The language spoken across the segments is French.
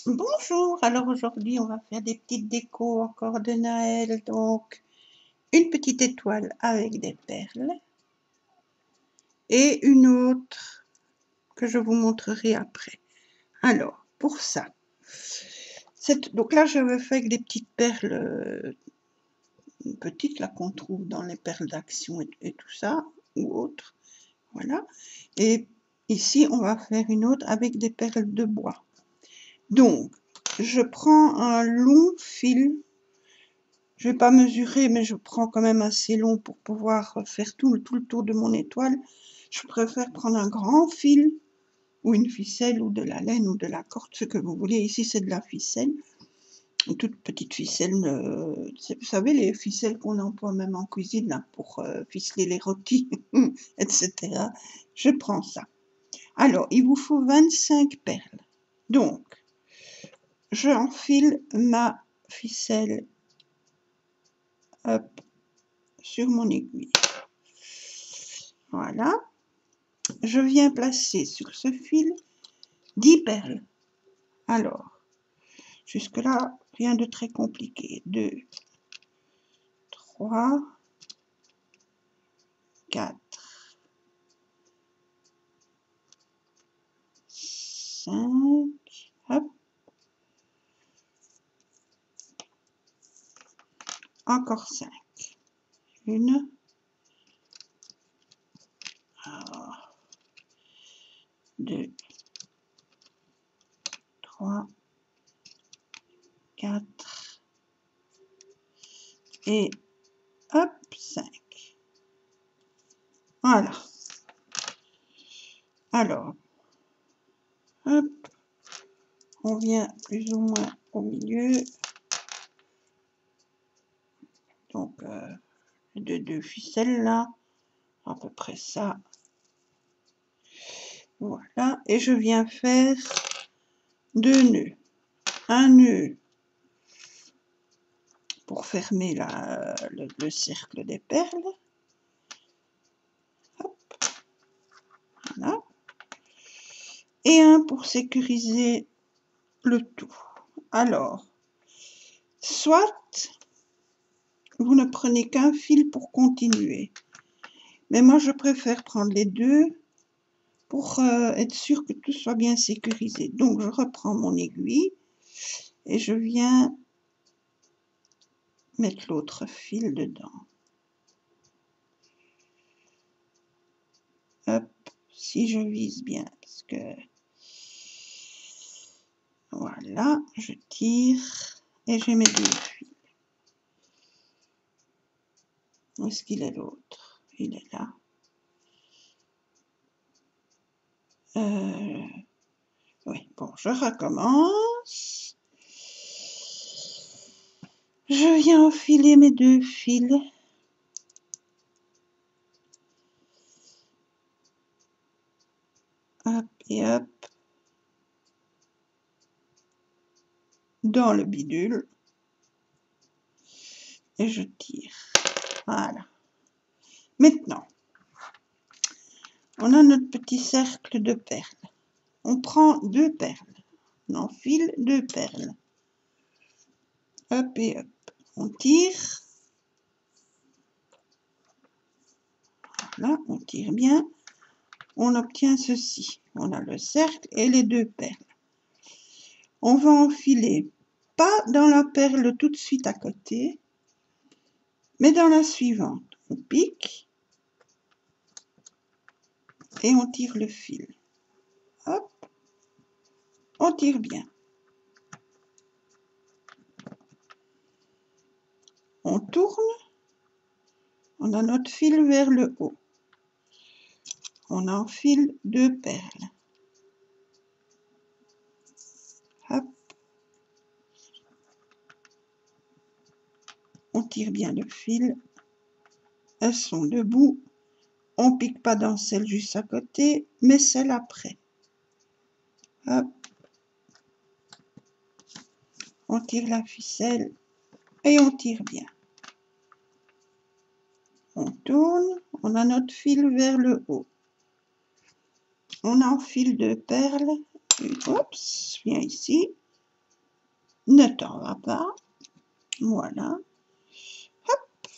Bonjour, alors aujourd'hui on va faire des petites décos encore de Noël, donc une petite étoile avec des perles et une autre que je vous montrerai après. Alors pour ça, donc là je vais faire avec des petites perles petites là qu'on trouve dans les perles d'action et tout ça ou autres, voilà. Et ici on va faire une autre avec des perles de bois. Donc je prends un long fil. Je vais pas mesurer, mais je prends quand même assez long pour pouvoir faire tout le tour de mon étoile. Je préfère prendre un grand fil ou une ficelle ou de la laine ou de la corde, ce que vous voulez. Ici, c'est de la ficelle, une toute petite ficelle. Vous savez, les ficelles qu'on emploie même en cuisine là, pour ficeler les rôtis, etc. Je prends ça. Alors, il vous faut 25 perles. Donc, je enfile ma ficelle, hop, sur mon aiguille. Voilà. Je viens placer sur ce fil 10 perles. Alors, jusque-là, rien de très compliqué. 2, 3, 4, 5, hop. Encore 5. 1, 2, 3, 4 et hop, 5. Voilà. Alors, hop, on vient plus ou moins au milieu. Donc, de 2 ficelles là, à peu près ça. Voilà, et je viens faire 2 nœuds. Un nœud pour fermer le cercle des perles. Hop, voilà. Et un pour sécuriser le tout. Alors, soit vous ne prenez qu'un fil pour continuer. Mais moi, je préfère prendre les deux pour être sûr que tout soit bien sécurisé. Donc, je reprends mon aiguille et je viens mettre l'autre fil dedans. Hop, si je vise bien, parce que... Voilà, je tire et j'ai mes 2 fils. Où est-ce qu'il est l'autre? Il est là. Oui, bon, je recommence. Je viens enfiler mes 2 fils. Hop et hop. Dans le bidule. Et je tire. Voilà. Maintenant, on a notre petit cercle de perles. On prend 2 perles. On enfile 2 perles. Hop et hop. On tire. Voilà, on tire bien. On obtient ceci. On a le cercle et les 2 perles. On va enfiler, pas dans la perle tout de suite à côté, mais dans la suivante. On pique et on tire le fil. Hop, on tire bien. On tourne, on a notre fil vers le haut. On enfile 2 perles. Hop. On tire bien le fil. Elles sont debout. On pique pas dans celle juste à côté, mais celle après. Hop. On tire la ficelle et on tire bien. On tourne, on a notre fil vers le haut. On enfile 2 perles. Oups, viens ici. Ne t'en va pas. Voilà. Hop.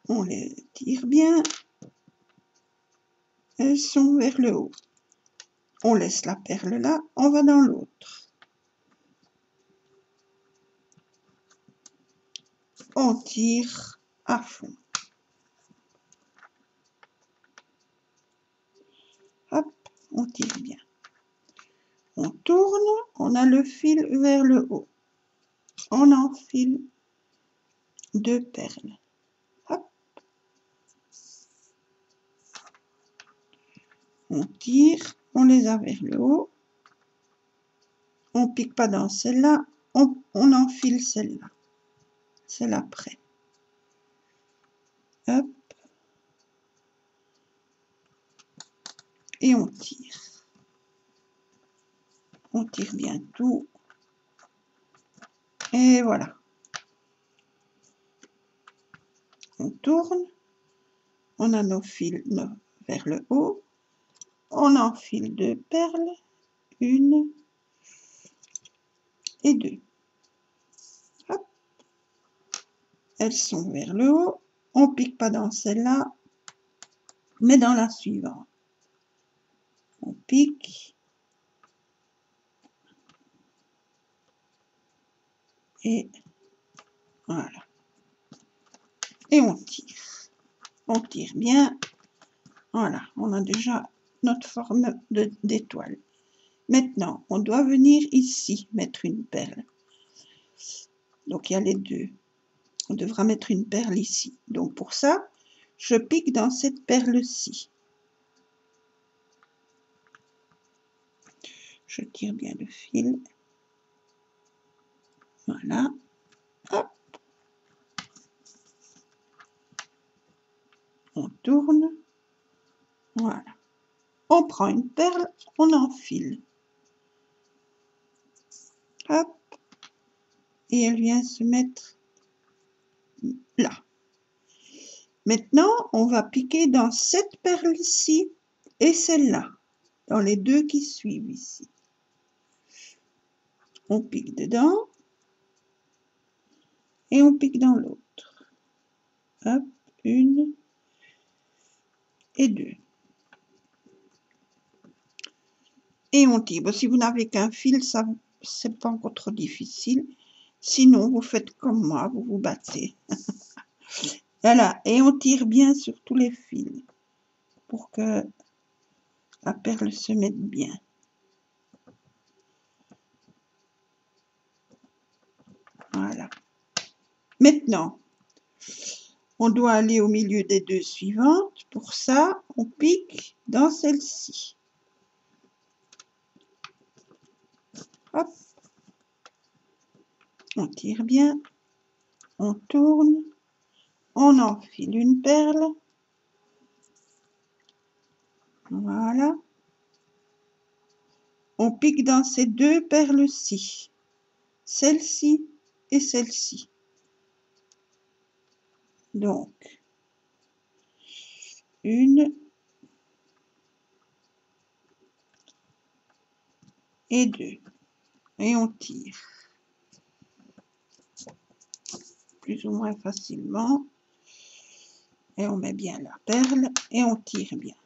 On les tire bien. Elles sont vers le haut. On laisse la perle là. On va dans l'autre. On tire à fond. Hop, on tire bien. On tourne, on a le fil vers le haut. On enfile 2 perles. Hop. On tire, on les a vers le haut. On pique pas dans celle-là, on enfile celle-là. Celle après. Hop. Et on tire. On tire bien tout. Et voilà. On tourne. On a nos fils vers le haut. On enfile 2 perles. 1 et 2. Hop. Elles sont vers le haut. On pique pas dans celle-là, mais dans la suivante. On pique. Et voilà. Et on tire. On tire bien. Voilà, on a déjà notre forme d'étoile. Maintenant, on doit venir ici mettre une perle. Donc, il y a les deux. On devra mettre une perle ici. Donc, pour ça, je pique dans cette perle-ci. Je tire bien le fil. Voilà. Hop. On tourne. Voilà. On prend une perle, on enfile. Hop. Et elle vient se mettre là. Maintenant, on va piquer dans cette perle-ci et celle-là, dans les deux qui suivent ici. On pique dedans et on pique dans l'autre. Hop, 1 et 2. Et on tire. Bon, si vous n'avez qu'un fil, ça c'est pas encore trop difficile. Sinon, vous faites comme moi, vous vous battez. Voilà, et on tire bien sur tous les fils pour que la perle se mette bien. Voilà. Maintenant, on doit aller au milieu des deux suivantes. Pour ça, on pique dans celle-ci. Hop. On tire bien. On tourne. On enfile une perle. Voilà. On pique dans ces deux perles-ci. Celle-ci et celle-ci. Donc, 1 et 2. Et on tire. Plus ou moins facilement. Et on met bien la perle et on tire bien.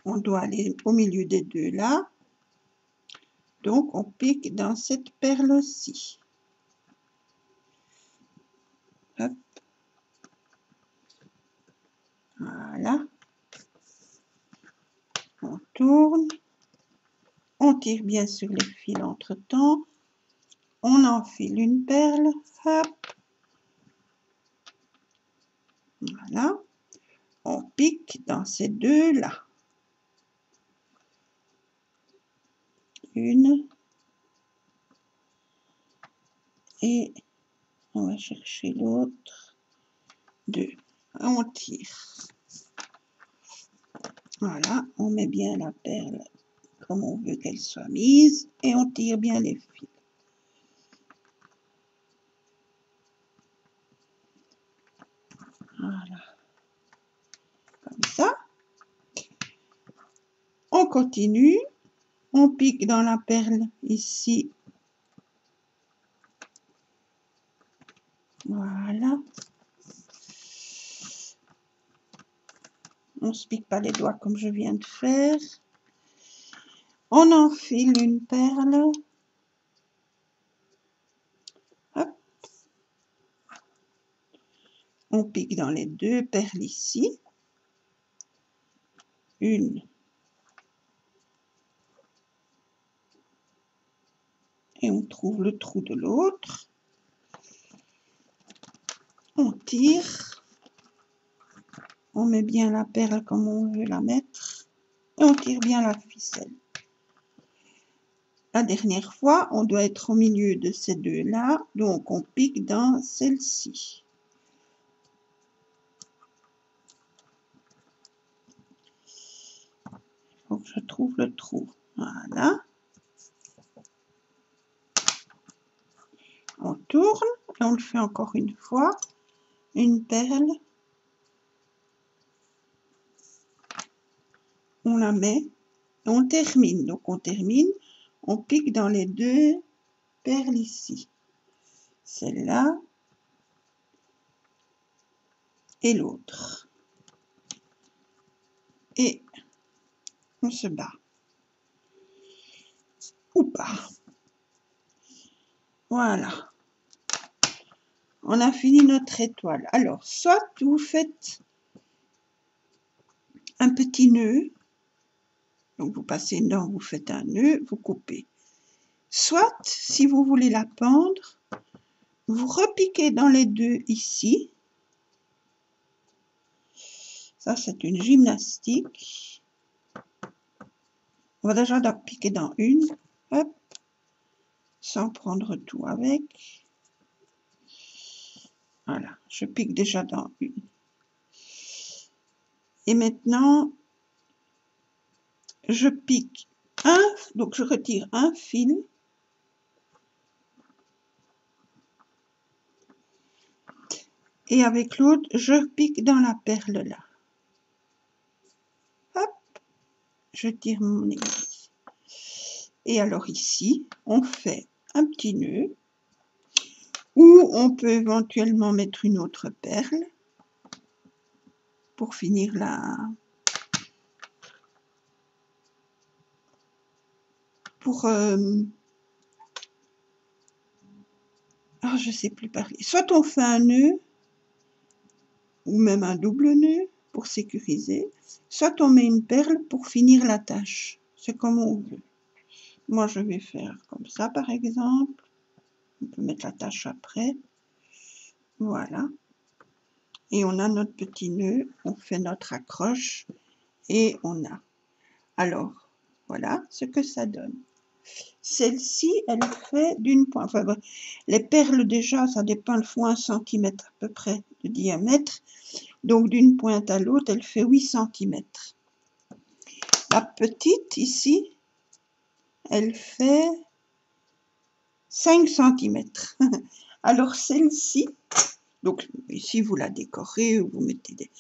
On doit aller au milieu des deux là. Donc, on pique dans cette perle-ci. Hop. Voilà. On tourne. On tire bien sur les fils entre-temps. On enfile une perle. Hop. Voilà. On pique dans ces deux-là. 1 et on va chercher l'autre. 2. On tire. Voilà, on met bien la perle comme on veut qu'elle soit mise et on tire bien les fils. Voilà. Comme ça. On continue. On pique dans la perle ici. Voilà. On ne se pique pas les doigts comme je viens de faire. On enfile une perle. Hop. On pique dans les deux perles ici. Une. Et on trouve le trou de l'autre. On tire. On met bien la perle comme on veut la mettre. Et on tire bien la ficelle. La dernière fois, on doit être au milieu de ces deux-là. Donc, on pique dans celle-ci. Il faut que je trouve le trou. Voilà. On tourne et on le fait encore une fois. Une perle. On la met. Et on termine. Donc, on termine. On pique dans les deux perles ici. Celle-là. Et l'autre. Et on se bat. Ou pas. Voilà. On a fini notre étoile. Alors, soit vous faites un petit nœud. Donc, vous passez dedans, vous faites un nœud, vous coupez. Soit, si vous voulez la pendre, vous repiquez dans les deux ici. Ça, c'est une gymnastique. On va déjà piquer dans une. Hop. Sans prendre tout avec. Voilà. Je pique déjà dans une. Et maintenant, je pique un. Donc, je retire un fil. Et avec l'autre, je pique dans la perle là. Hop. Je tire mon aiguille. Et alors ici, on fait un petit nœud. Ou on peut éventuellement mettre une autre perle pour finir la... Ah, je sais plus parler. Soit on fait un nœud, ou même un double nœud pour sécuriser, soit on met une perle pour finir la tâche. C'est comme on veut. Moi, je vais faire comme ça, par exemple. On peut mettre la tâche après. Voilà. Et on a notre petit nœud, on fait notre accroche et on a. Alors, voilà ce que ça donne. Celle-ci, elle fait d'une pointe. Enfin, bon, les perles, déjà, ça dépend, elles font 1 cm à peu près de diamètre. Donc, d'une pointe à l'autre, elle fait 8 cm. La petite, ici, elle fait 5 cm. Alors, celle-ci, donc ici, vous la décorez, vous mettez des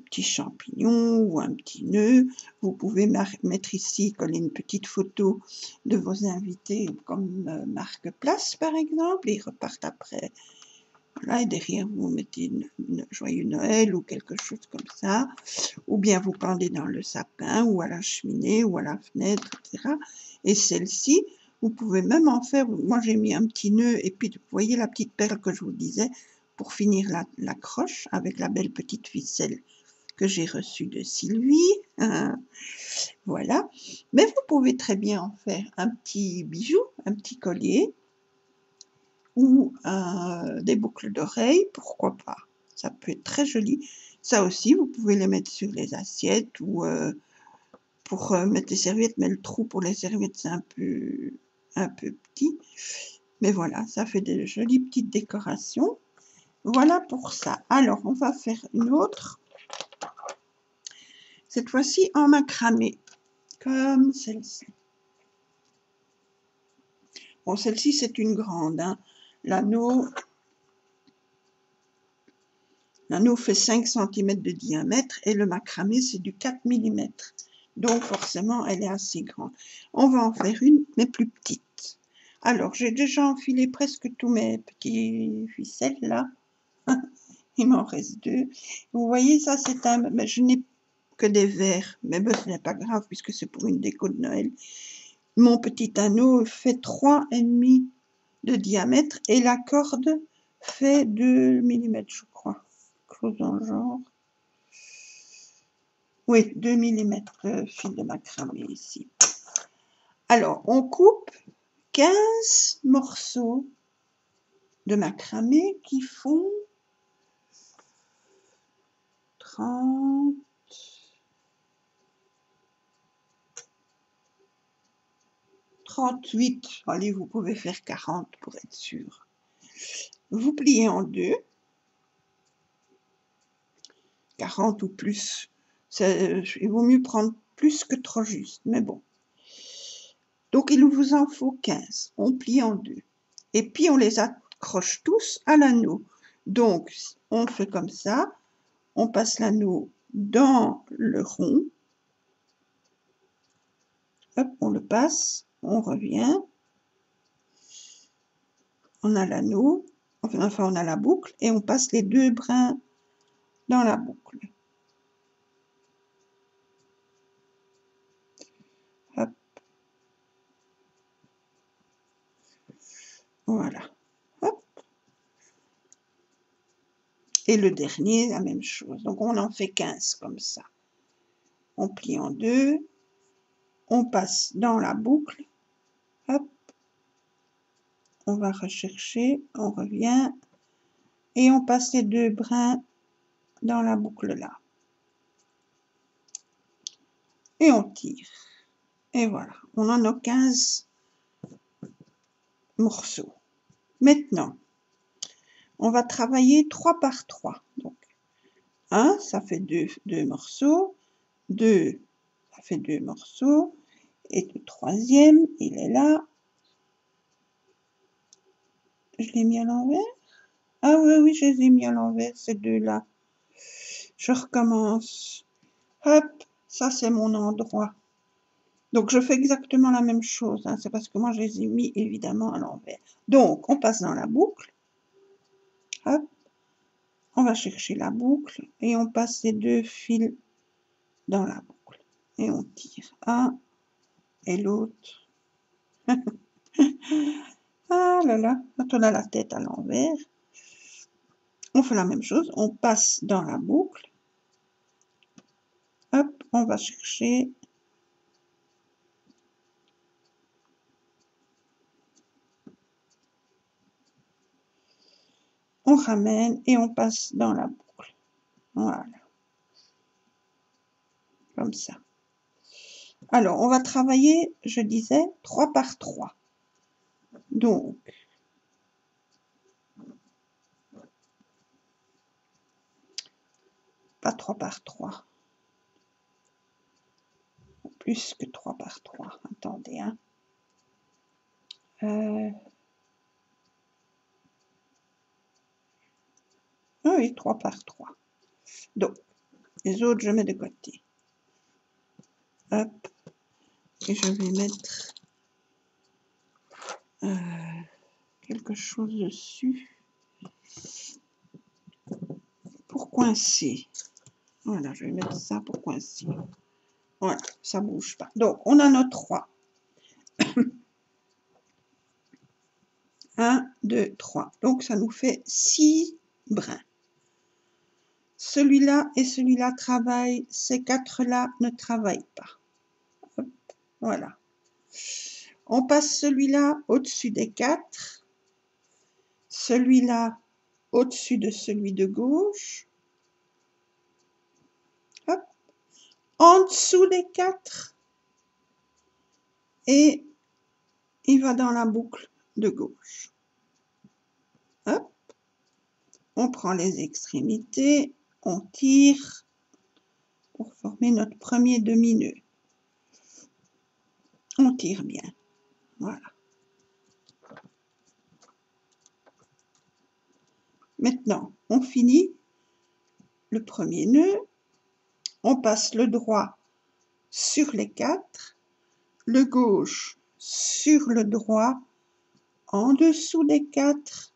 petits champignons ou un petit nœud. Vous pouvez mettre ici, coller une petite photo de vos invités comme marque-place par exemple, et ils repartent après. Voilà, et derrière vous mettez une joyeux Noël ou quelque chose comme ça, ou bien vous pendez dans le sapin ou à la cheminée ou à la fenêtre, etc. Et celle-ci, vous pouvez même en faire, moi j'ai mis un petit nœud et puis vous voyez la petite perle que je vous disais pour finir l'accroche avec la belle petite ficelle que j'ai reçu de Sylvie. Voilà. Mais vous pouvez très bien en faire un petit bijou, un petit collier ou des boucles d'oreilles, pourquoi pas. Ça peut être très joli. Ça aussi, vous pouvez les mettre sur les assiettes ou pour mettre les serviettes, mais le trou pour les serviettes, c'est un peu petit. Mais voilà, ça fait de jolies petites décorations. Voilà pour ça. Alors, on va faire une autre. Cette fois-ci en macramé, comme celle-ci. Bon, celle-ci, c'est une grande. Hein. L'anneau fait 5 cm de diamètre et le macramé, c'est du 4 mm. Donc, forcément, elle est assez grande. On va en faire une, mais plus petite. Alors, j'ai déjà enfilé presque tous mes petits ficelles, là. Il m'en reste 2. Vous voyez, ça, c'est un... Mais je n'ai que des verres, mais ben, ce n'est pas grave, puisque c'est pour une déco de Noël. Mon petit anneau fait 3,5 de diamètre, et la corde fait 2 mm, je crois. Quelque chose dans le genre. Oui, 2 mm de fil de macramé ici. Alors, on coupe 15 morceaux de macramé qui font 30, 38. Allez, vous pouvez faire 40 pour être sûr. Vous pliez en deux, 40 ou plus. Il vaut mieux prendre plus que trop juste, mais bon. Donc, il vous en faut 15. On plie en deux. Et puis, on les accroche tous à l'anneau. Donc, on fait comme ça. On passe l'anneau dans le rond. Hop, on le passe. On revient. On a l'anneau. Enfin, on a la boucle. Et on passe les 2 brins dans la boucle. Hop. Voilà. Hop. Et le dernier, la même chose. Donc, on en fait 15 comme ça. On plie en deux. On passe dans la boucle. Hop. On va rechercher. On revient. Et on passe les 2 brins dans la boucle là. Et on tire. Et voilà. On en a 15 morceaux. Maintenant, on va travailler 3 par 3. Donc, 1, ça fait 2 morceaux. 2, ça fait 2 morceaux. Et le troisième, il est là. Je l'ai mis à l'envers. Ah oui, oui, je les ai mis à l'envers, ces deux-là. Je recommence. Hop, ça c'est mon endroit. Donc je fais exactement la même chose. Hein. C'est parce que moi je les ai mis évidemment à l'envers. Donc on passe dans la boucle. Hop, on va chercher la boucle et on passe les 2 fils dans la boucle. Et on tire un et l'autre. Ah là là, quand on a la tête à l'envers, on fait la même chose. On passe dans la boucle. Hop, on va chercher. On ramène et on passe dans la boucle. Voilà. Comme ça. Alors, on va travailler, je disais, 3 par 3. Donc, pas 3 par 3. Plus que 3 par 3. Attendez, hein. Oui, 3 par 3. Donc, les autres, je mets de côté. Hop. Et je vais mettre quelque chose dessus pour coincer. Voilà, je vais mettre ça pour coincer. Voilà, ça ne bouge pas. Donc, on a notre 3. 1, 2, 3. Donc, ça nous fait 6 brins. Celui-là et celui-là travaillent. Ces 4-là ne travaillent pas. Hop, voilà. On passe celui-là au-dessus des 4. Celui-là au-dessus de celui de gauche. Hop. En dessous des 4. Et il va dans la boucle de gauche. Hop. On prend les extrémités. On tire pour former notre premier demi-nœud. On tire bien. Voilà. Maintenant, on finit le premier nœud. On passe le droit sur les 4, le gauche sur le droit, en dessous des 4,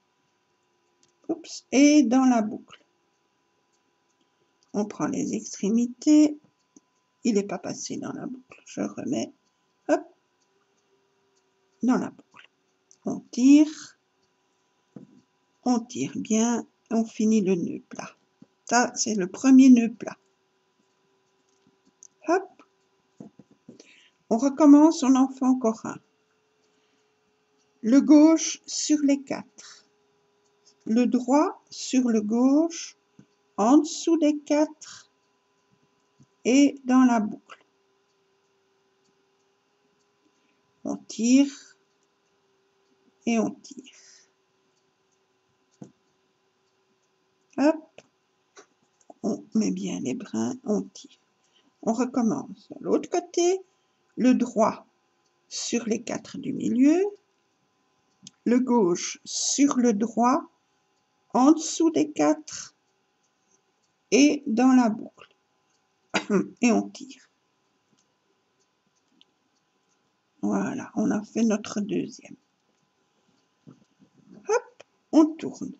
oups, et dans la boucle. On prend les extrémités, il n'est pas passé dans la boucle, je remets, hop, dans la boucle. On tire bien, on finit le nœud plat. Ça, c'est le premier nœud plat. Hop, on recommence, on en fait encore un. Le gauche sur les 4, le droit sur le gauche, en dessous des 4 et dans la boucle. On tire et on tire. Hop, on met bien les brins, on tire. On recommence. De l'autre côté, le droit sur les 4 du milieu, le gauche sur le droit, en dessous des 4 et dans la boucle. Et on tire. Voilà, on a fait notre deuxième. Hop, on tourne.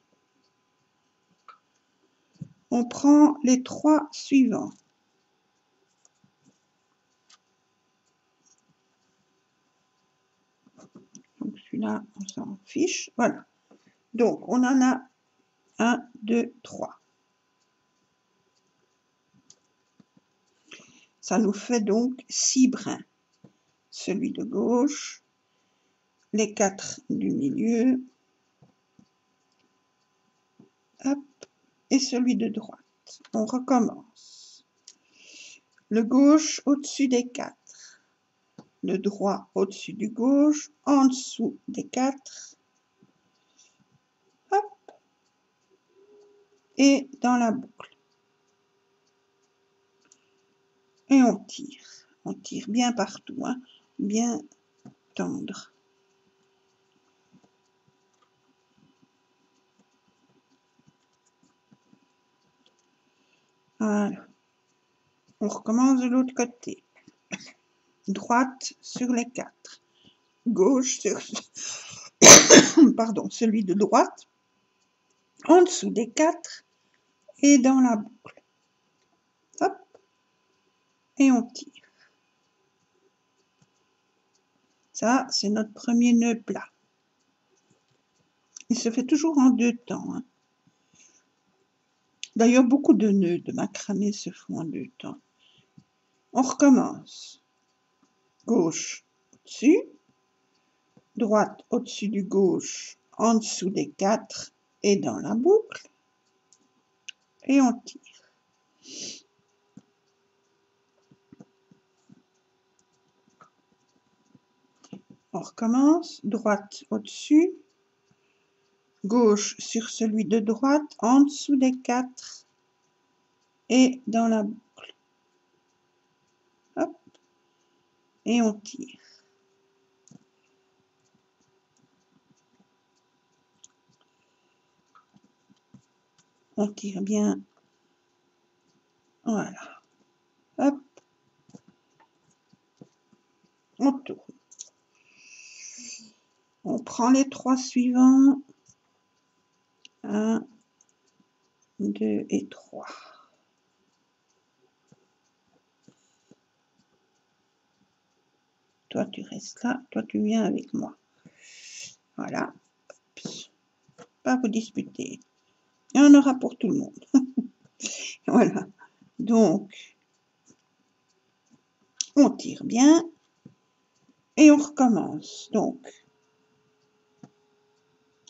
On prend les 3 suivants. Donc celui-là, on s'en fiche. Voilà. Donc, on en a 1, 2, 3. Ça nous fait donc 6 brins. Celui de gauche, les 4 du milieu, hop, et celui de droite. On recommence. Le gauche au-dessus des 4, le droit au-dessus du gauche, en dessous des 4, hop, et dans la boucle. Et on tire bien partout, hein, bien tendre. Voilà. On recommence de l'autre côté. Droite sur les 4. Gauche sur pardon, celui de droite, en dessous des 4 et dans la boucle. Hop, et on tire. Ça, c'est notre premier nœud plat. Il se fait toujours en 2 temps. Hein. D'ailleurs, beaucoup de nœuds de macramé se font en 2 temps. On recommence. Gauche au-dessus, droite au-dessus du gauche, en dessous des 4 et dans la boucle. Et on tire. On recommence. Droite au-dessus, gauche sur celui de droite, en dessous des 4 et dans la boucle. Hop, et on tire. On tire bien. Voilà. Hop. On tourne. On prend les 3 suivants. 1, 2 et 3. Toi, tu restes là. Toi, tu viens avec moi. Voilà. Pas vous disputer. Il y en aura pour tout le monde. Voilà. Donc, on tire bien. Et on recommence. Donc,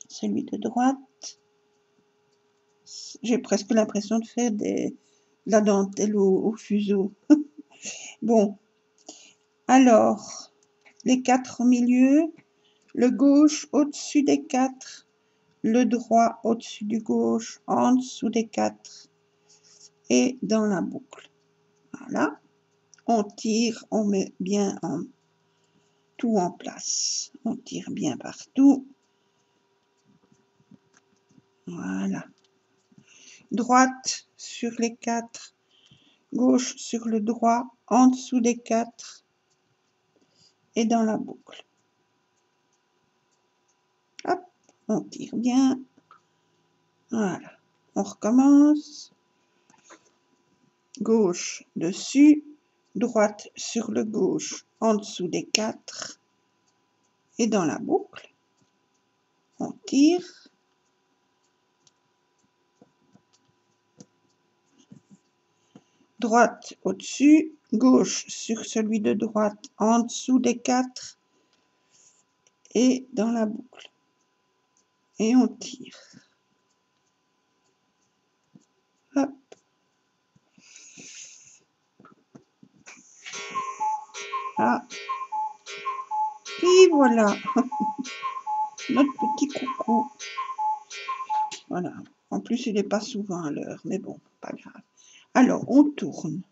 celui de droite. J'ai presque l'impression de faire de la dentelle au fuseau. Bon. Alors, les 4 au milieu. Le gauche au-dessus des 4. Le droit au-dessus du gauche, en dessous des 4 et dans la boucle. Voilà. On tire, on met bien tout en place. On tire bien partout. Voilà. Droite sur les 4. gauche sur le droit, en dessous des 4 et dans la boucle. Hop, on tire bien. Voilà, on recommence. Gauche dessus, droite sur le gauche, en dessous des 4 et dans la boucle. On tire. Droite au-dessus, gauche sur celui de droite, en dessous des 4 et dans la boucle. Et on tire. Hop. Ah. Et voilà. Notre petit coucou. Voilà. En plus, il n'est pas souvent à l'heure, mais bon, pas grave. Alors, on tourne.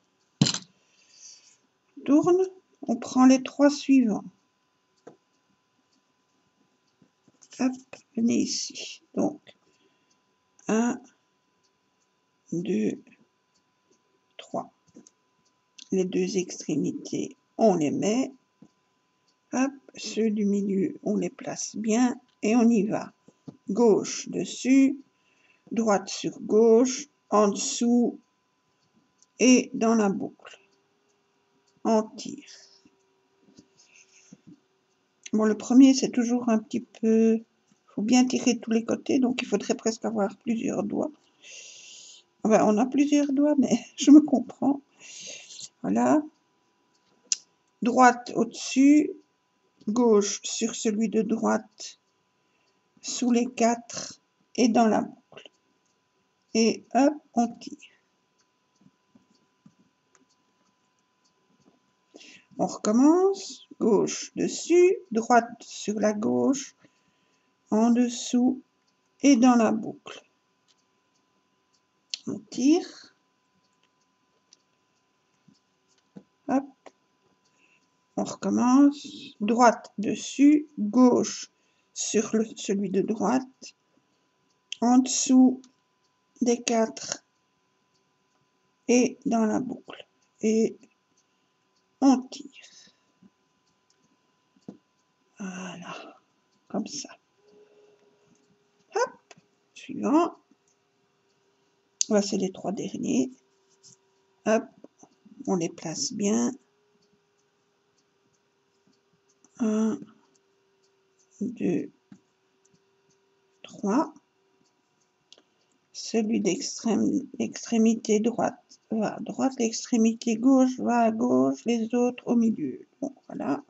Tourne. On prend les 3 suivants. Hop, venez ici. Donc, 1, 2, 3. Les 2 extrémités, on les met. Hop, ceux du milieu, on les place bien et on y va. Gauche dessus, droite sur gauche, en dessous et dans la boucle. On tire. Bon, le premier, c'est toujours un petit peu... Il faut bien tirer de tous les côtés, donc il faudrait presque avoir plusieurs doigts. Enfin, on a plusieurs doigts, mais je me comprends. Voilà. Droite au-dessus, gauche sur celui de droite, sous les 4 et dans la boucle. Et hop, on tire. On recommence, gauche dessus, droite sur la gauche, en dessous et dans la boucle. On tire. Hop. On recommence, droite dessus, gauche sur celui de droite, en dessous des 4 et dans la boucle. Et on tire. Voilà, comme ça. Hop, suivant. Là, c'est les 3 derniers. Hop, on les place bien. 1, 2, 3. Celui d'extrémité droite va à droite, l'extrémité gauche va à gauche, les autres au milieu. Bon, voilà.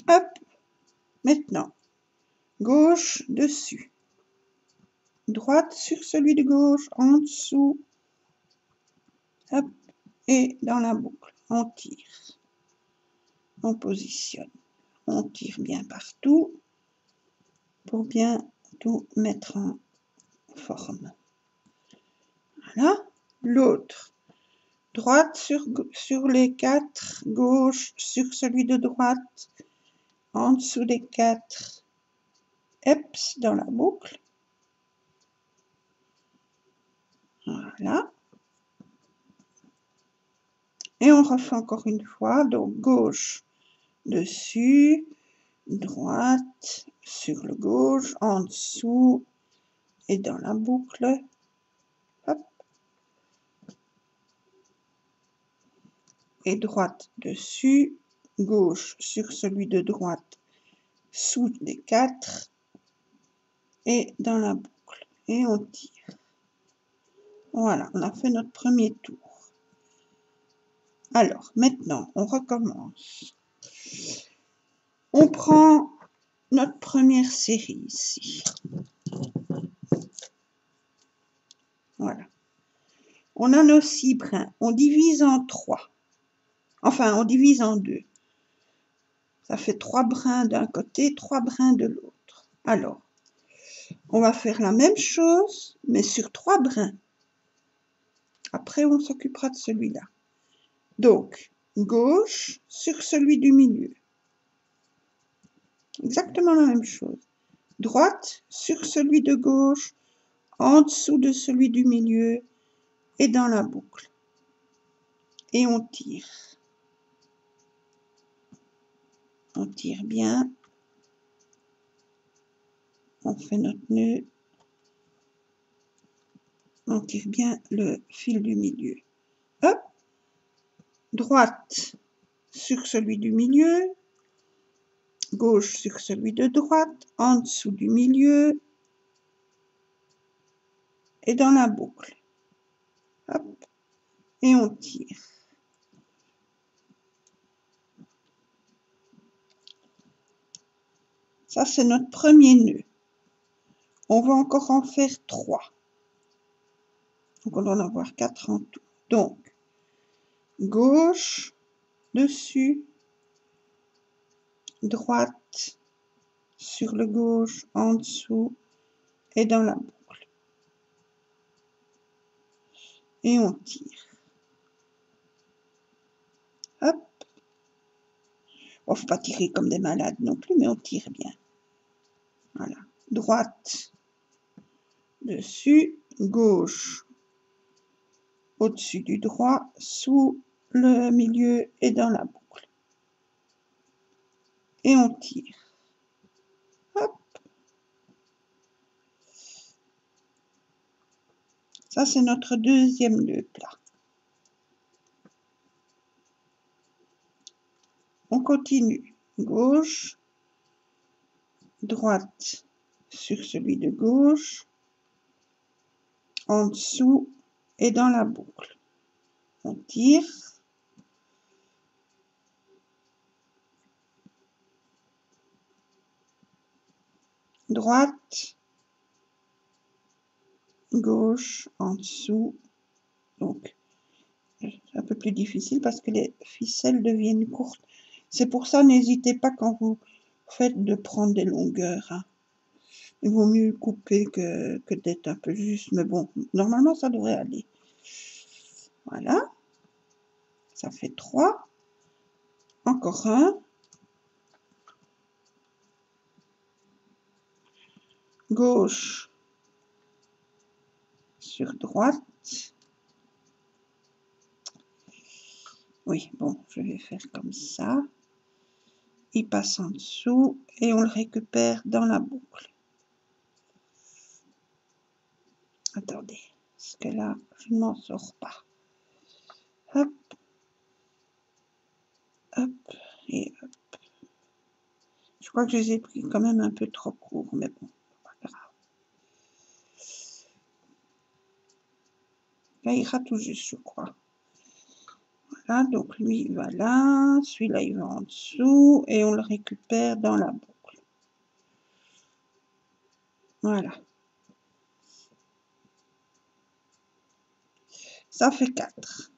Hop, maintenant, gauche dessus. Droite sur celui de gauche, en dessous. Hop, et dans la boucle. On tire. On positionne. On tire bien partout pour bien tout mettre en forme. Voilà. L'autre. Droite sur les 4, gauche sur celui de droite, en dessous des 4, eps dans la boucle. Voilà. Et on refait encore une fois, donc gauche dessus, droite sur le gauche, en dessous et dans la boucle. Hop. Et droite dessus, gauche sur celui de droite, sous les 4 et dans la boucle. Et on tire. Voilà, on a fait notre premier tour. Alors, maintenant, on recommence. On prend notre première série ici. Voilà. On a nos 6 brins. On divise en 3. Enfin, on divise en 2. Ça fait 3 brins d'un côté, 3 brins de l'autre. Alors, on va faire la même chose, mais sur 3 brins. Après, on s'occupera de celui-là. Donc, gauche sur celui du milieu. Exactement la même chose. Droite sur celui de gauche, en dessous de celui du milieu et dans la boucle. Et on tire. On tire bien. On fait notre nœud. On tire bien le fil du milieu. Hop. Droite sur celui du milieu. Gauche sur celui de droite. En dessous du milieu. Et dans la boucle. Hop. Et on tire. Ça, c'est notre premier nœud. On va encore en faire 3. Donc, on doit en avoir 4 en tout. Donc, gauche, dessus, droite, sur le gauche, en dessous, et dans la boucle. Et on tire. Hop. On ne faut pas tirer comme des malades non plus, mais on tire bien. Voilà. Droite, dessus, gauche, au-dessus du droit, sous le milieu et dans la boucle. Et on tire. Hop. Ça, c'est notre deuxième nœud plat. On continue. Gauche, droite sur celui de gauche, en dessous et dans la boucle. On tire. Droite, gauche, en dessous. Donc, c'est un peu plus difficile parce que les ficelles deviennent courtes. C'est pour ça, n'hésitez pas quand vous faites de prendre des longueurs. Hein. Il vaut mieux couper que d'être un peu juste. Mais bon, normalement, ça devrait aller. Voilà. Ça fait 3. Encore un. Gauche sur droite. Oui, bon, je vais faire comme ça. Il passe en dessous et on le récupère dans la boucle. Attendez, parce que là, je ne m'en sors pas. Hop, hop, et hop. Je crois que je les ai pris quand même un peu trop courts, mais bon, pas grave. Là, il ira tout juste, je crois. Voilà, donc lui, il va là. Celui-là, il va en dessous. Et on le récupère dans la boucle. Voilà. Ça fait 4.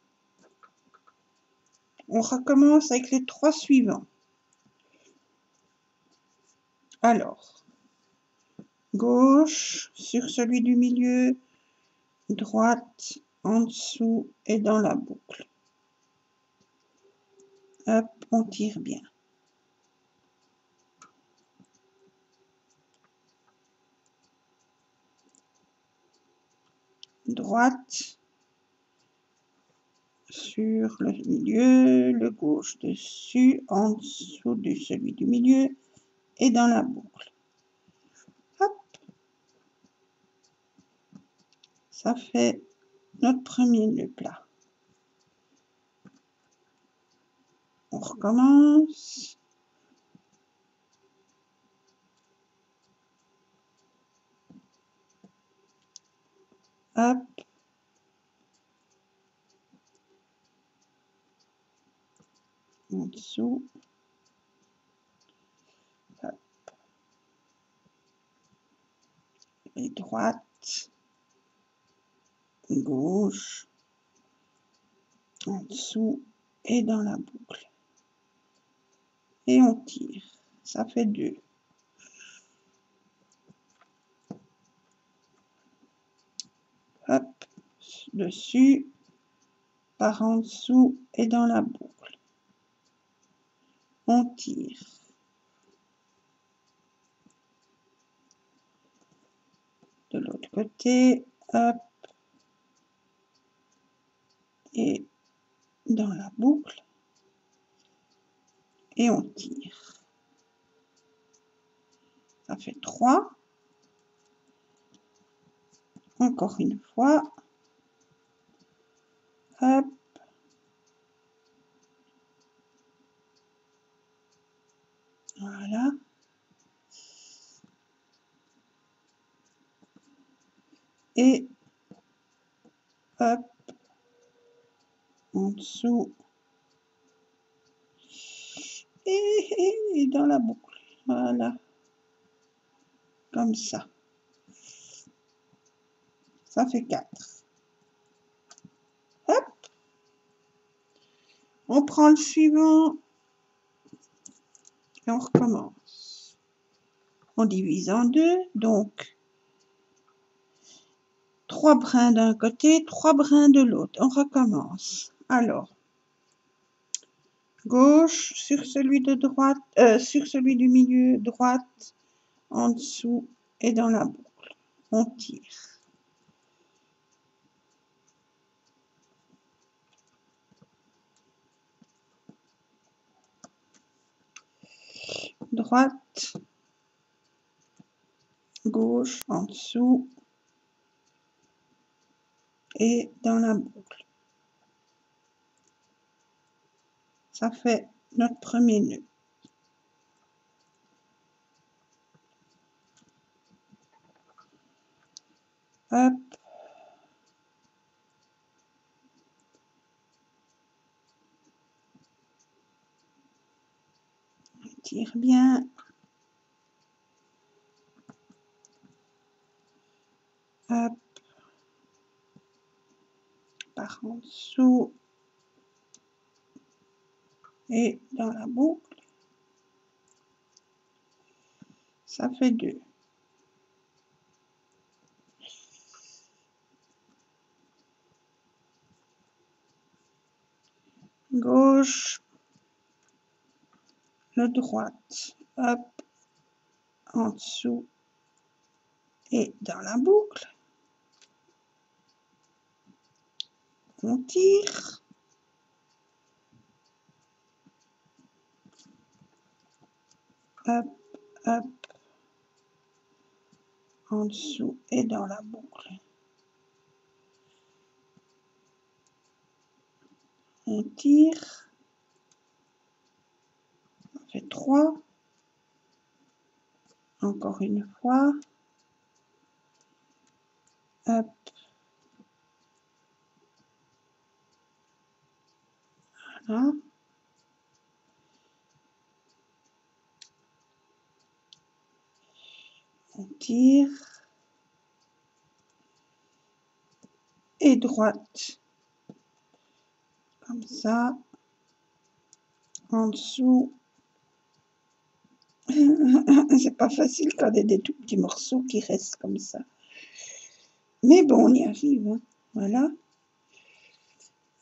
On recommence avec les 3 suivants. Alors, gauche sur celui du milieu, droite en dessous et dans la boucle. Hop, on tire bien. Droite sur le milieu, le gauche dessus, en dessous de celui du milieu et dans la boucle. Hop. Ça fait notre premier nœud plat. On recommence. Hop. En dessous. Hop. Et droite. Gauche. En dessous et dans la boucle. Et on tire. Ça fait 2. Hop. Dessus. Par en dessous et dans la boucle. On tire. De l'autre côté, hop. et dans la boucle et on tire. Ça fait 3. Encore une fois. Hop. Voilà. Et hop. En dessous. Et dans la boucle. Voilà. Comme ça. Ça fait 4. Hop. On prend le suivant. Et on recommence. On divise en 2. Donc, 3 brins d'un côté, 3 brins de l'autre. On recommence. Alors, gauche sur celui de droite, sur celui du milieu, droite, en dessous et dans la boucle. On tire. Droite, gauche, en dessous et dans la boucle. Ça fait notre premier nœud. Hop. On tire bien. Hop. Par en dessous et dans la boucle. Ça fait 2. Gauche, le droite, hop, en dessous et dans la boucle. On tire. Hop, hop, en dessous et dans la boucle. On tire. On fait 3. Encore une fois. Hop. Voilà. On tire. Et droite. Comme ça. En dessous. C'est pas facile quand il y a des tout petits morceaux qui restent comme ça. Mais bon, on y arrive. Hein. Voilà.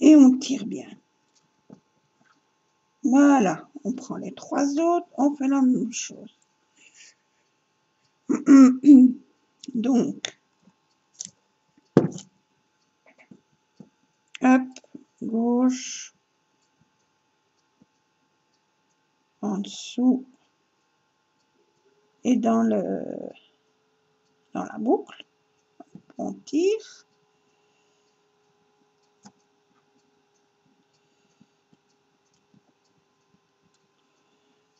Et on tire bien. Voilà. On prend les 3 autres. On fait la même chose. Donc, hop, gauche, en dessous et dans la boucle, on tire.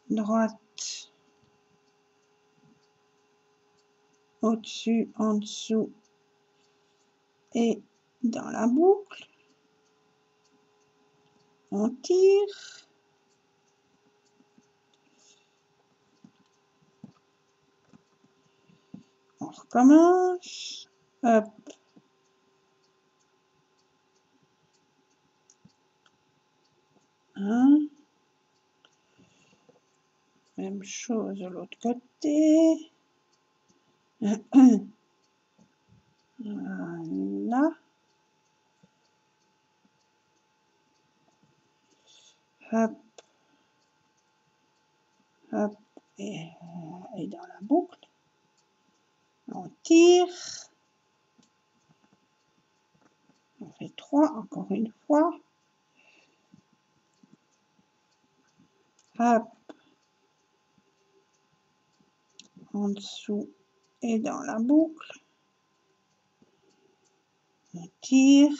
Droite, au-dessus, en dessous et dans la boucle. On tire. On recommence. Hop. Hein. Même chose de l'autre côté. Voilà. Hop. Hop. Et dans la boucle. On tire. On fait 3, encore une fois. Hop, en dessous et dans la boucle. On tire.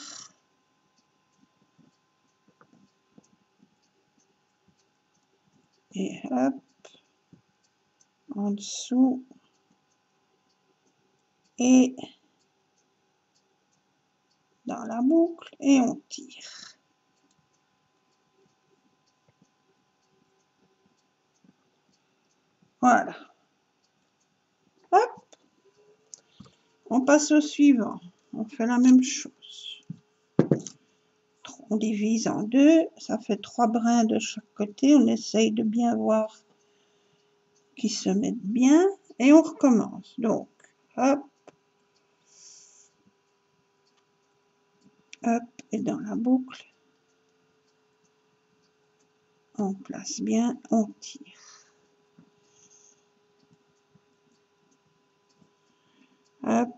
Et hop, en dessous et dans la boucle et on tire. Voilà. Hop, on passe au suivant. On fait la même chose. On divise en deux, ça fait 3 brins de chaque côté. On essaye de bien voir qu'ils se mettent bien et on recommence. Donc, hop, hop, et dans la boucle, on place bien, on tire. Hop,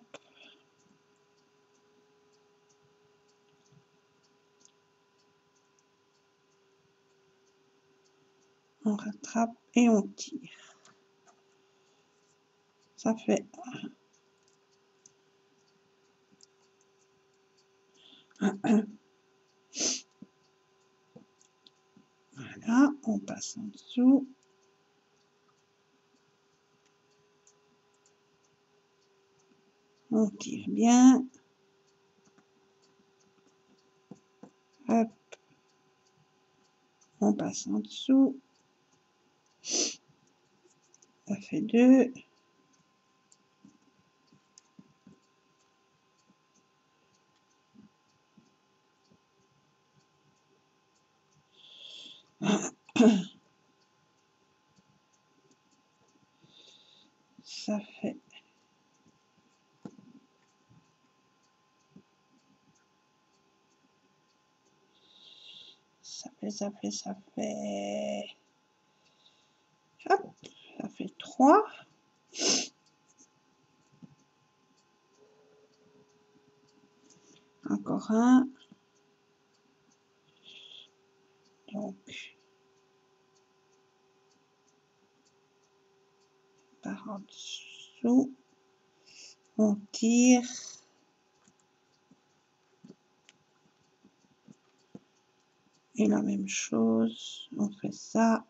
on rattrape et on tire. Ça fait voilà, on passe en dessous. On tire bien. Hop, on passe en dessous. Ça fait 2. Ça fait ça fait hop, ça fait 3. Encore un. Donc, par en dessous, on tire. Et la même chose, on fait ça.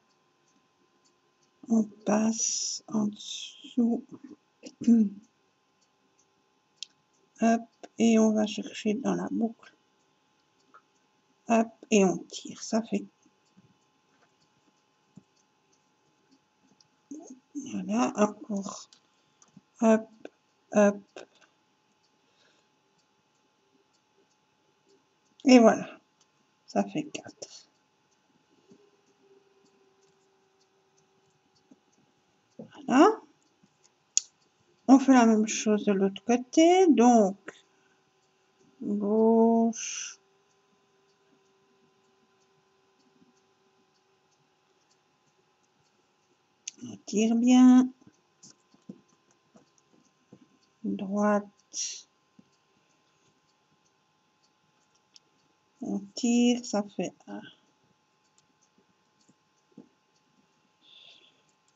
On passe en dessous. Hop, et on va chercher dans la boucle. Hop, et on tire. Ça fait voilà, encore. Hop, hop. Et voilà, ça fait 4. Voilà. On fait la même chose de l'autre côté. Donc, gauche. On tire bien. Droite. On tire, ça fait 1.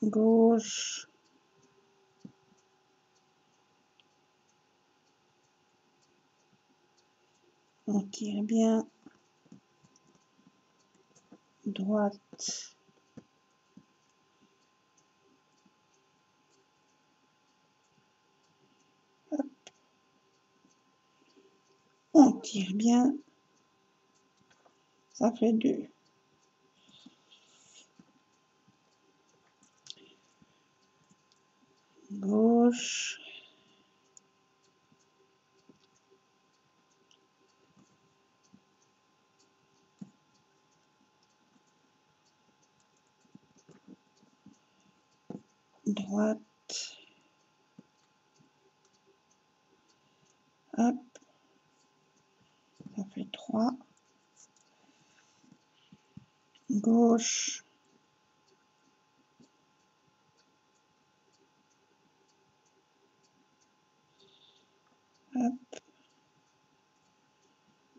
Gauche. On tire bien. Droite. Hop. On tire bien. Ça fait 2. Gauche. Droite. Hop. Ça fait 3. Gauche. Hop.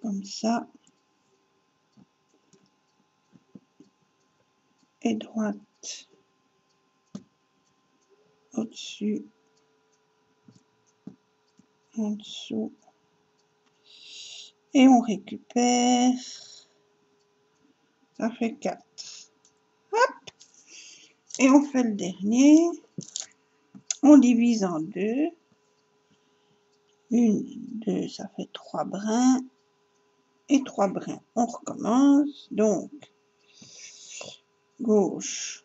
comme ça, et droite au-dessus, en dessous, et on récupère, ça fait 4. Hop, et on fait le dernier, on divise en 2, 1, 2, ça fait 3 brins, et 3 brins. On recommence, donc, gauche,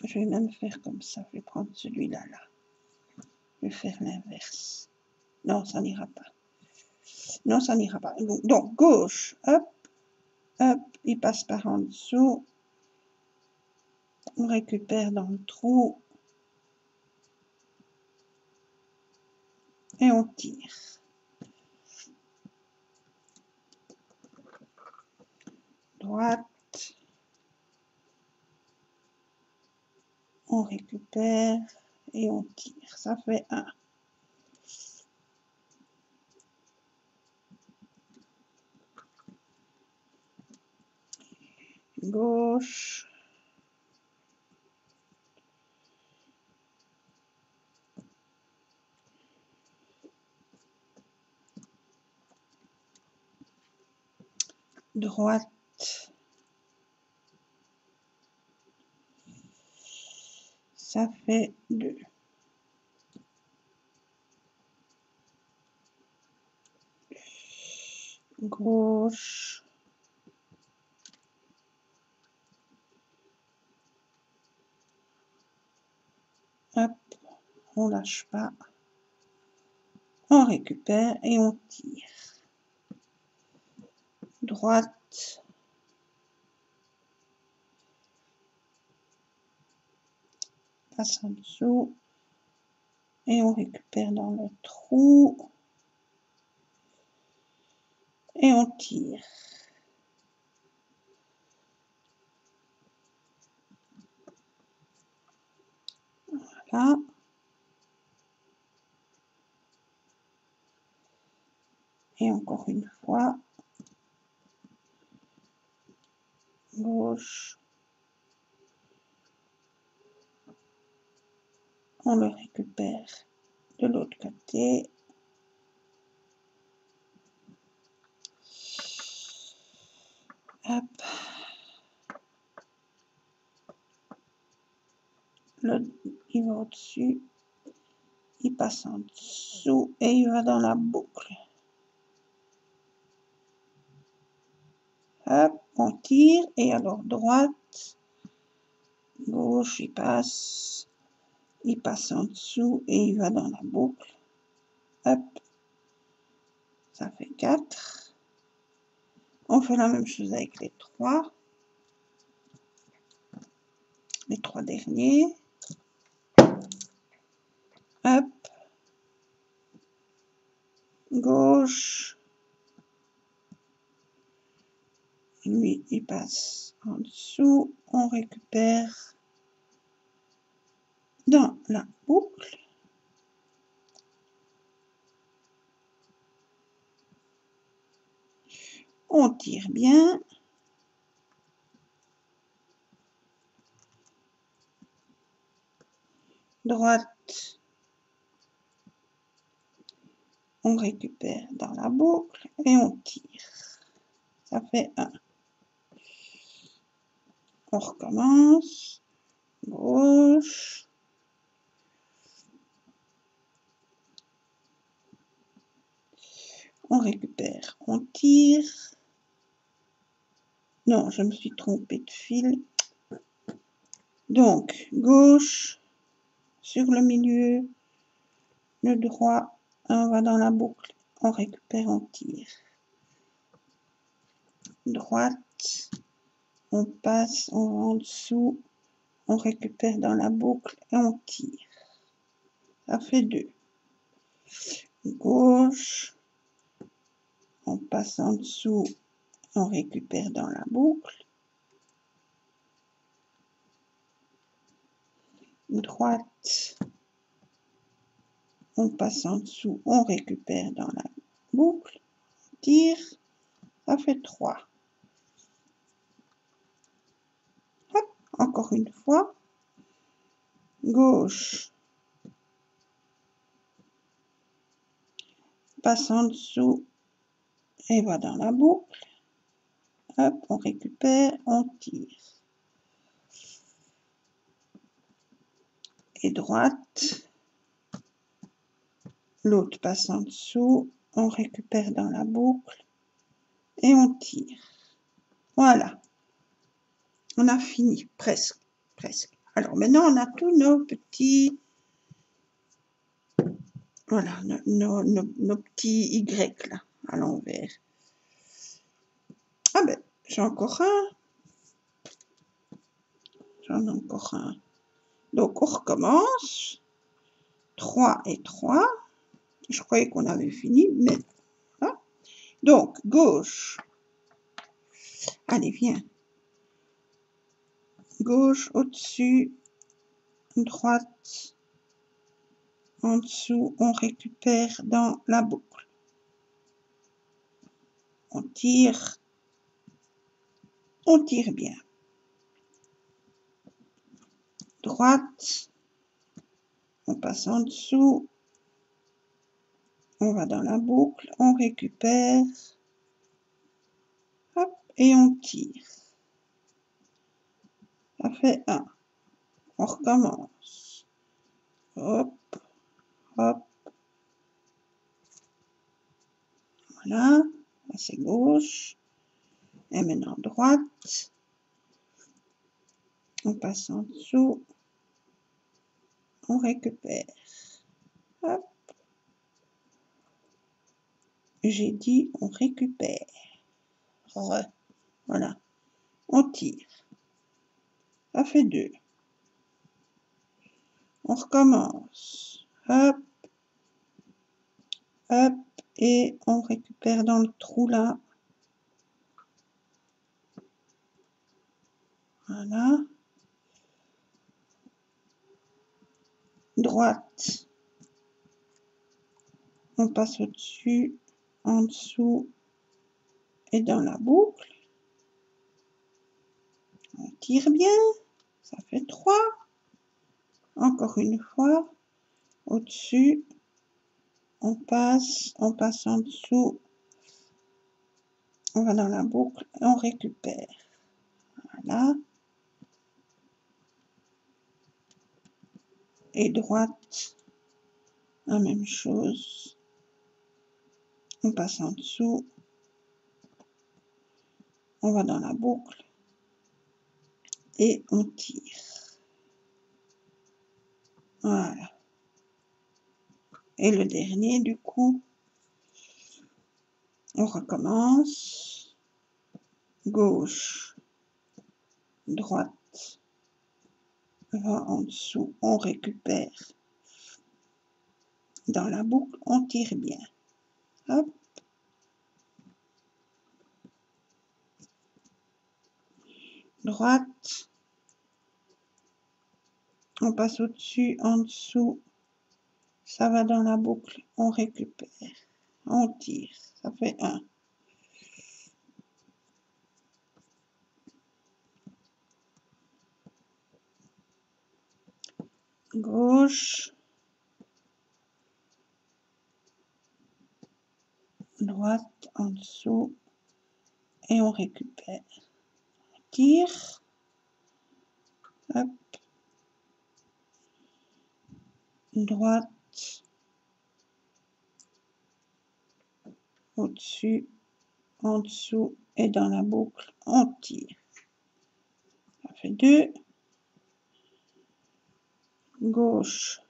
je vais même faire comme ça, je vais prendre celui-là, là. Je vais faire l'inverse. Non, ça n'ira pas. Non, ça n'ira pas. Donc, gauche, hop, hop, il passe par en dessous. On récupère dans le trou. Et on tire. Droite. On récupère et on tire. Ça fait 1. Gauche. Droite. Ça fait 2. Gauche. Hop, on lâche pas. On récupère et on tire. Droite. Passe en dessous. Et on récupère dans le trou. Et on tire. Voilà. Et encore une fois. Gauche. On le récupère de l'autre côté. Hop. Il va au-dessus. Il passe en dessous et il va dans la boucle. Hop, on tire et alors droite, gauche, il passe en dessous et il va dans la boucle. Hop, ça fait 4. On fait la même chose avec les 3 derniers. Hop, gauche, lui il passe en dessous, on récupère dans la boucle. On tire bien. Droite, on récupère dans la boucle et on tire. Ça fait 1. On recommence. Gauche. On récupère, on tire. Non, je me suis trompée de fil. Donc, gauche, sur le milieu, le droit, on va dans la boucle, on récupère, on tire. Droite, on passe, on va en dessous, on récupère dans la boucle et on tire. Ça fait 2. Gauche, on passe en dessous, on récupère dans la boucle. Droite, on passe en dessous, on récupère dans la boucle, on tire, ça fait 3. Hop, encore une fois, gauche, passe en dessous et va dans la boucle. Hop, on récupère, on tire. Et droite, l'autre passe en dessous, on récupère dans la boucle et on tire. Voilà, on a fini, presque, presque. Alors maintenant, on a tous nos petits, voilà, nos petits Y là, à l'envers. Ah ben, j'ai encore un. J'en ai encore un. Donc, on recommence. 3 et 3. Je croyais qu'on avait fini, mais... Hein. Donc, gauche. Allez, viens. Gauche, au-dessus. Droite. En dessous, on récupère dans la boucle. On tire. On tire bien. Droite. On passe en dessous. On va dans la boucle. On récupère. Hop, et on tire. Ça fait 1. On recommence. Hop, hop. Voilà. C'est gauche. Et maintenant droite. On passe en dessous. On récupère. Hop. J'ai dit on récupère. Voilà. On tire. Ça fait 2. On recommence. Hop. Hop. Et on récupère dans le trou là. Voilà. Droite. On passe au-dessus, en dessous et dans la boucle. On tire bien. Ça fait 3. Encore une fois. Au-dessus. On passe en dessous. On va dans la boucle et on récupère. Voilà. Et droite, la même chose. On passe en dessous. On va dans la boucle. Et on tire. Voilà. Et le dernier, du coup, on recommence. Gauche, droite, va en dessous, on récupère. Dans la boucle, on tire bien. Hop. Droite. On passe au-dessus, en dessous. Ça va dans la boucle, on récupère. On tire. Ça fait 1. Gauche. Droite, en dessous. Et on récupère. On tire. Hop. Droite. Au-dessus, en dessous et dans la boucle, on tire. Ça fait 2. Gauche.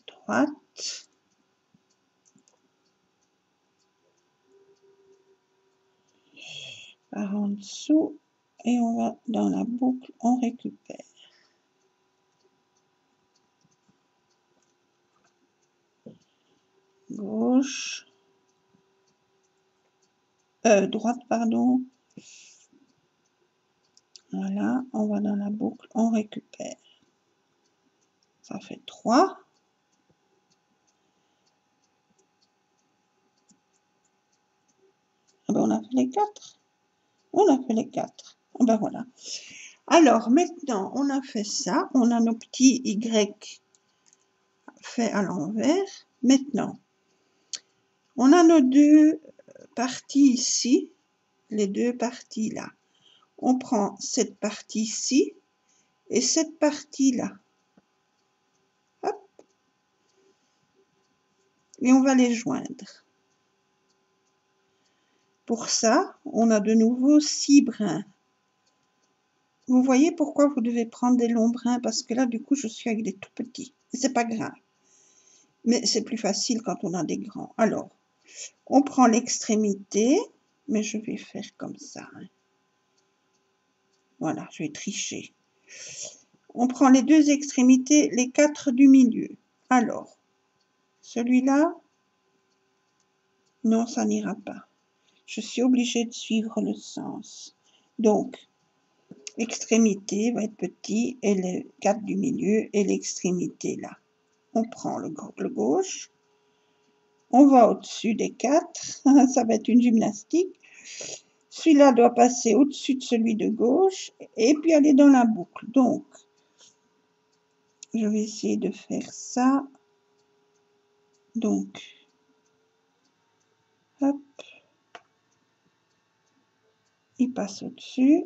Droite. Par en dessous et on va dans la boucle, on récupère. Gauche. Droite, pardon. Voilà, on va dans la boucle, on récupère. Ça fait 3. Ah ben on a fait les 4. On a fait les 4. Ah ben voilà. Alors maintenant, on a fait ça. On a nos petits Y faits à l'envers. Maintenant, on a nos deux parties ici. Les deux parties là. On prend cette partie-ci et cette partie-là. Hop. Et on va les joindre. Pour ça, on a de nouveau 6 brins. Vous voyez pourquoi vous devez prendre des longs brins, parce que là, du coup, je suis avec des tout petits. C'est pas grave. Mais c'est plus facile quand on a des grands. Alors, on prend l'extrémité, mais je vais faire comme ça. Voilà, je vais tricher. On prend les deux extrémités, les 4 du milieu. Alors, celui-là, non, ça n'ira pas. Je suis obligée de suivre le sens. Donc, l'extrémité va être petit et les 4 du milieu et l'extrémité là. On prend le gauche, on va au-dessus des 4, ça va être une gymnastique. Celui-là doit passer au-dessus de celui de gauche et puis aller dans la boucle. Donc, je vais essayer de faire ça. Donc, hop, il passe au-dessus.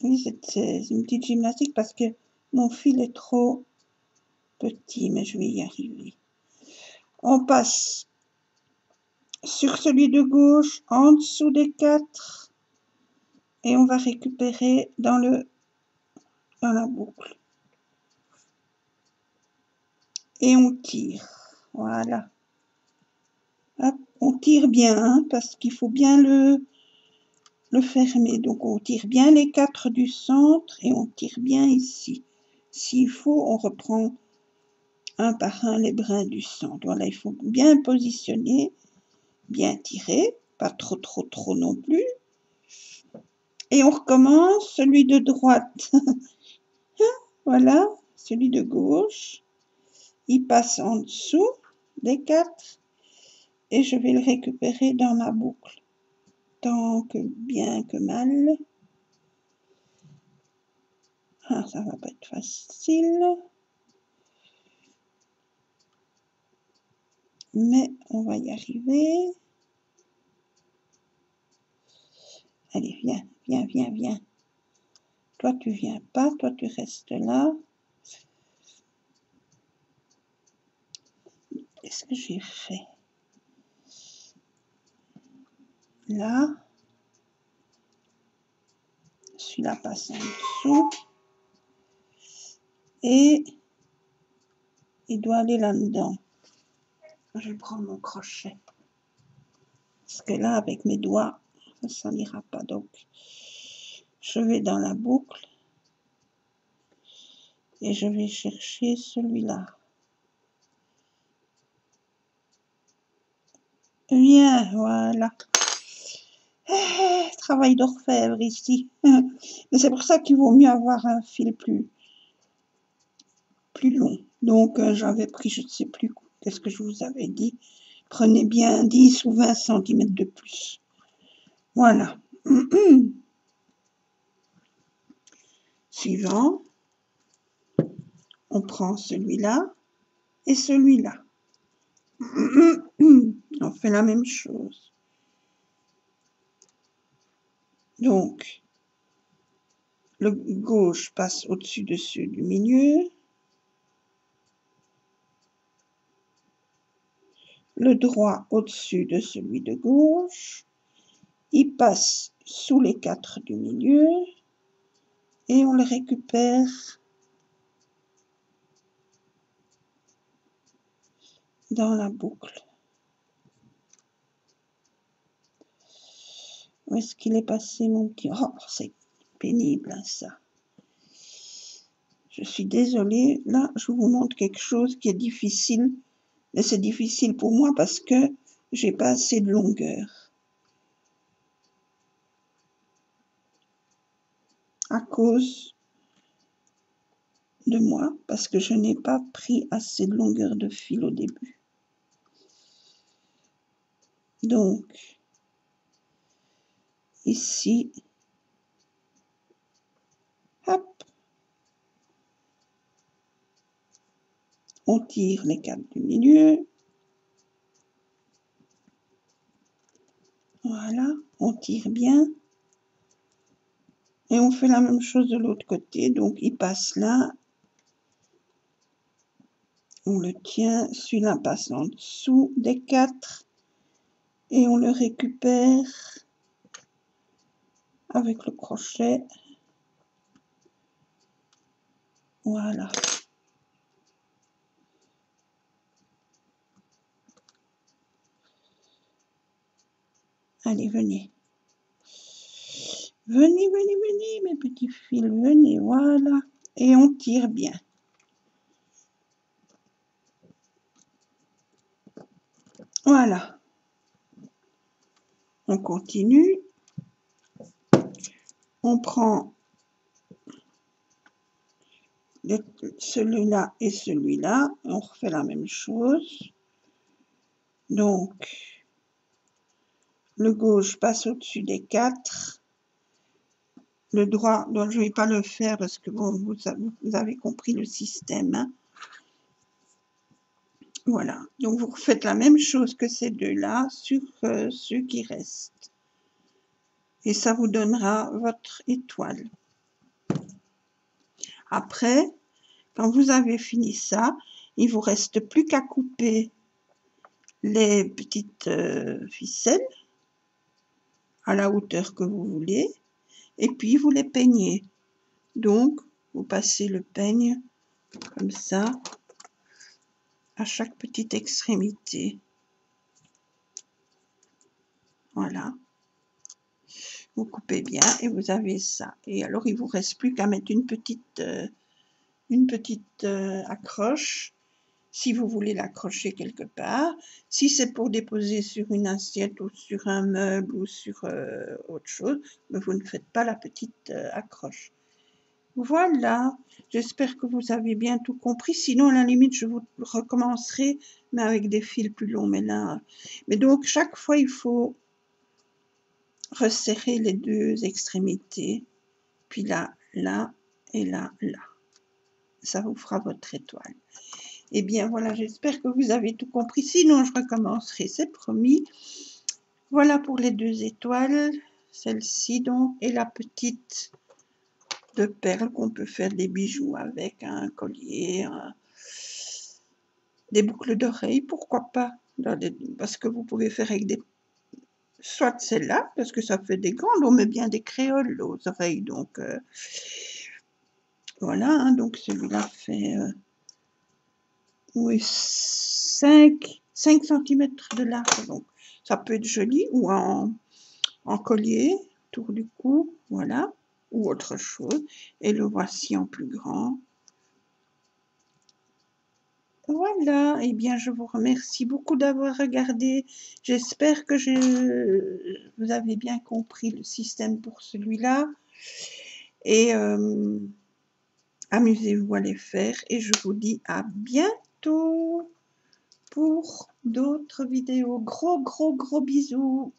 Oui, c'est une petite gymnastique parce que mon fil est trop petit, mais je vais y arriver. On passe sur celui de gauche, en dessous des 4, et on va récupérer dans la boucle. Et on tire. Voilà. Hop, on tire bien, hein, parce qu'il faut bien le fermer. Donc on tire bien les 4 du centre et on tire bien ici. S'il faut, on reprend un par un les brins du centre. Voilà, il faut bien positionner, bien tirer, pas trop non plus. Et on recommence celui de droite. Voilà, celui de gauche. Il passe en dessous des 4 et je vais le récupérer dans ma boucle. Tant que bien que mal. Ah, ça va pas être facile. Mais on va y arriver. Allez, viens. Toi, tu viens pas, toi, tu restes là. Qu'est-ce que j'ai fait? Là. Celui-là passe en dessous. Et il doit aller là-dedans. Je vais prendre mon crochet. Parce que là, avec mes doigts, ça n'ira pas. Donc, je vais dans la boucle. Et je vais chercher celui-là. Bien, voilà. Travail d'orfèvre ici. Mais c'est pour ça qu'il vaut mieux avoir un fil plus long. Donc, j'avais pris, je ne sais plus, qu'est-ce que je vous avais dit. Prenez bien 10 ou 20 cm de plus. Voilà. Suivant. On prend celui-là et celui-là. On fait la même chose. Donc, le gauche passe au-dessus de ceux du milieu. Le droit au-dessus de celui de gauche. Il passe sous les 4 du milieu. Et on le récupère dans la boucle. Où est-ce qu'il est passé, mon petit... Oh, c'est pénible, hein, ça. Je suis désolée. Là, je vous montre quelque chose qui est difficile. Mais c'est difficile pour moi parce que j'ai pas assez de longueur. à cause de moi, parce que je n'ai pas pris assez de longueur de fil au début. Donc, ici, hop, on tire les câbles du milieu. Voilà, on tire bien. Et on fait la même chose de l'autre côté. Donc, il passe là. On le tient, celui-là passe en dessous des 4. Et on le récupère avec le crochet. Voilà. Allez, venez. Venez, venez, venez, mes petits fils, venez, voilà. Et on tire bien. Voilà. On continue. On prend celui-là et celui-là. On refait la même chose. Donc, le gauche passe au-dessus des 4. Le droit, donc je ne vais pas le faire parce que bon, vous avez compris le système. Hein. Voilà, donc vous faites la même chose que ces deux-là sur ceux qui restent. Et ça vous donnera votre étoile. Après, quand vous avez fini ça, il ne vous reste plus qu'à couper les petites ficelles à la hauteur que vous voulez. Et puis, vous les peignez. Donc, vous passez le peigne comme ça à chaque petite extrémité. Voilà. Vous coupez bien et vous avez ça. Et alors, il ne vous reste plus qu'à mettre une petite accroche si vous voulez l'accrocher quelque part. Si c'est pour déposer sur une assiette ou sur un meuble ou sur autre chose, mais vous ne faites pas la petite accroche. Voilà, j'espère que vous avez bien tout compris. Sinon, à la limite, je vous recommencerai, mais avec des fils plus longs. Mais donc, chaque fois, il faut resserrer les deux extrémités, puis là, là et là, là. Ça vous fera votre étoile. Eh bien, voilà, j'espère que vous avez tout compris. Sinon, je recommencerai, c'est promis. Voilà pour les deux étoiles. Celle-ci, donc, et la petite de perles qu'on peut faire des bijoux avec, un collier, des boucles d'oreilles, pourquoi pas. Parce que vous pouvez faire avec des... Soit celle-là, parce que ça fait des grandes, on met bien des créoles aux oreilles. Donc, voilà, hein, donc celui-là fait... oui, 5 cm de large, donc ça peut être joli, ou en collier, autour du cou, voilà, ou autre chose, et le voici en plus grand. Voilà, et bien je vous remercie beaucoup d'avoir regardé, j'espère que vous avez bien compris le système pour celui-là, et amusez-vous à les faire, et je vous dis à bientôt pour d'autres vidéos. Gros bisous.